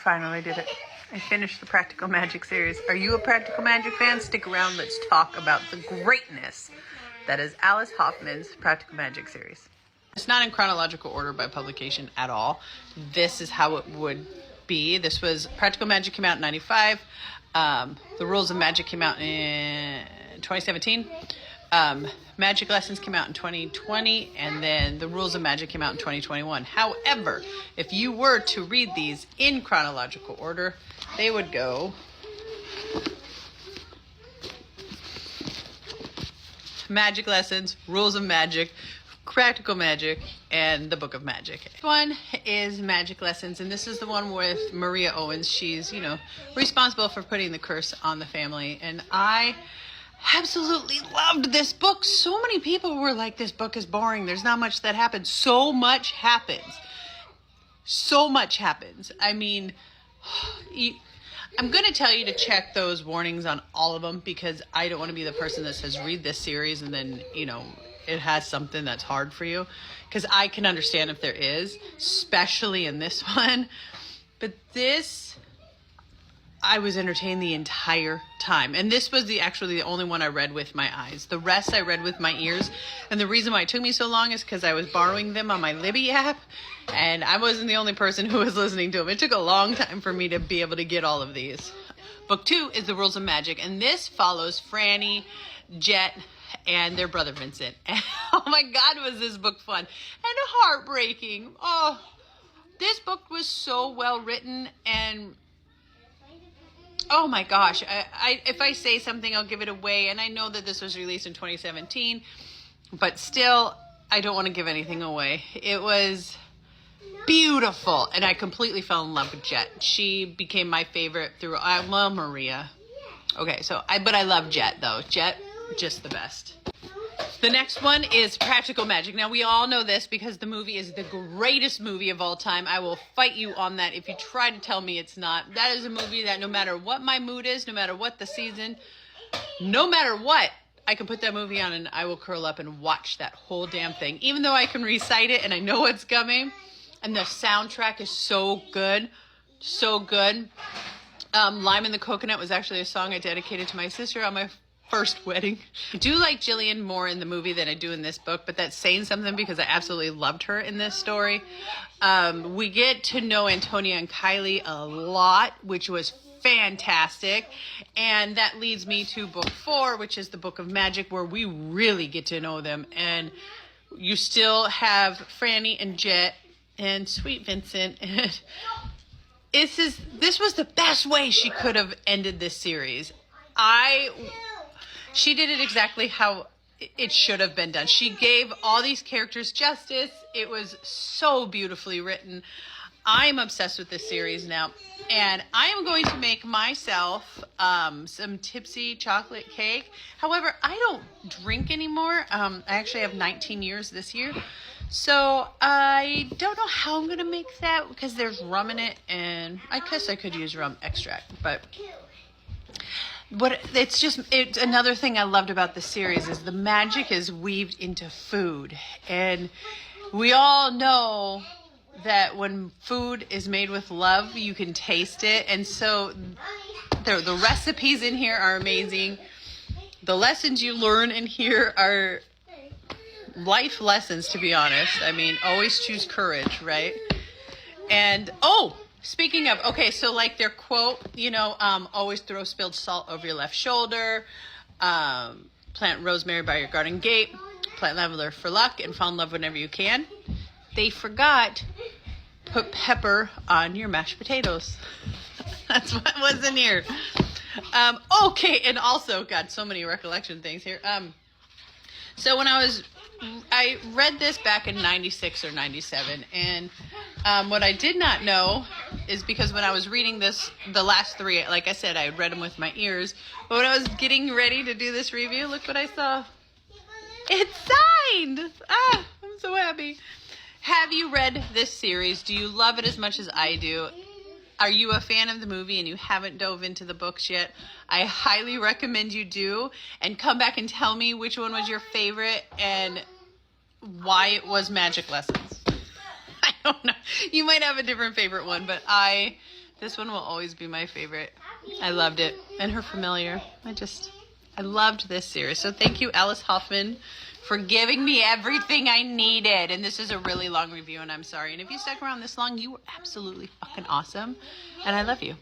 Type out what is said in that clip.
finally did it. I finished the Practical Magic series. Are you a Practical Magic fan? Stick around. Let's talk about the greatness that is Alice Hoffman's Practical Magic series. It's not in chronological order by publication at all. This is how it would be. This was Practical Magic came out in 95. The Rules of Magic came out in 2017. Magic Lessons came out in 2020, and then The Rules of Magic came out in 2021. However, if you were to read these in chronological order, they would go Magic Lessons, Rules of Magic, Practical Magic, and the Book of Magic. This one is Magic Lessons, and this is the one with Maria Owens. She's, responsible for putting the curse on the family, and I absolutely loved this book. So many people were like, this book is boring. There's not much that happens. So much happens. So much happens. I mean, I'm going to tell you to check those warnings on all of them, because I don't want to be the person that says, read this series and then, it has something that's hard for you. Because I can understand if there is, especially in this one. But this, I was entertained the entire time. And this was actually the only one I read with my eyes. The rest I read with my ears. And the reason why it took me so long is because I was borrowing them on my Libby app. And I wasn't the only person who was listening to them. It took a long time for me to be able to get all of these. Book 2 is The Rules of Magic. And this follows Franny, Jet, and their brother Vincent. And, oh my God, was this book fun. And heartbreaking. Oh, this book was so well written, and oh my gosh, if I say something, I'll give it away. And I know that this was released in 2017, but still, I don't want to give anything away. It was beautiful, and I completely fell in love with Jet. She became my favorite through, well, Maria. Okay, but I love Jet, though. Jet, just the best. The next one is Practical Magic. Now, we all know this because the movie is the greatest movie of all time. I will fight you on that if you try to tell me it's not. That is a movie that no matter what my mood is, no matter what the season, no matter what, I can put that movie on and I will curl up and watch that whole damn thing. Even though I can recite it and I know what's coming. And the soundtrack is so good. So good. Lime and the Coconut was actually a song I dedicated to my sister on my first wedding. I do like Jillian more in the movie than I do in this book, but that's saying something because I absolutely loved her in this story. We get to know Antonia and Kylie a lot, which was fantastic. And that leads me to book 4, which is the Book of Magic, where we really get to know them. And you still have Franny and Jet and Sweet Vincent. And this was the best way she could have ended this series. She did it exactly how it should have been done. She gave all these characters justice. It was so beautifully written. I'm obsessed with this series now. And I am going to make myself some tipsy chocolate cake. However, I don't drink anymore. I actually have 19 years this year. So I don't know how I'm going to make that because there's rum in it. And I guess I could use rum extract. But it's another thing I loved about the series is the magic is weaved into food. And we all know that when food is made with love, you can taste it. And so the recipes in here are amazing. The lessons you learn in here are life lessons, to be honest. I mean, always choose courage, right? And, speaking of, okay, so like their quote, always throw spilled salt over your left shoulder, plant rosemary by your garden gate, plant lavender for luck, and fall in love whenever you can. They forgot, put pepper on your mashed potatoes. That's what was in here. Okay, and also, God, so many recollection things here. So when I read this back in 96 or 97, and what I did not know is because when I was reading this, the last 3, like I said, I read them with my ears, but when I was getting ready to do this review, look what I saw. It's signed! I'm so happy. Have you read this series? Do you love it as much as I do? Are you a fan of the movie and you haven't dove into the books yet? I highly recommend you do, and come back and tell me which one was your favorite and why it was Magic Lessons. I don't know. You might have a different favorite one, but This one will always be my favorite. I loved it. And her familiar. I loved this series. So thank you, Alice Hoffman, for giving me everything I needed. And this is a really long review, and I'm sorry. And if you stuck around this long, you were absolutely fucking awesome. And I love you.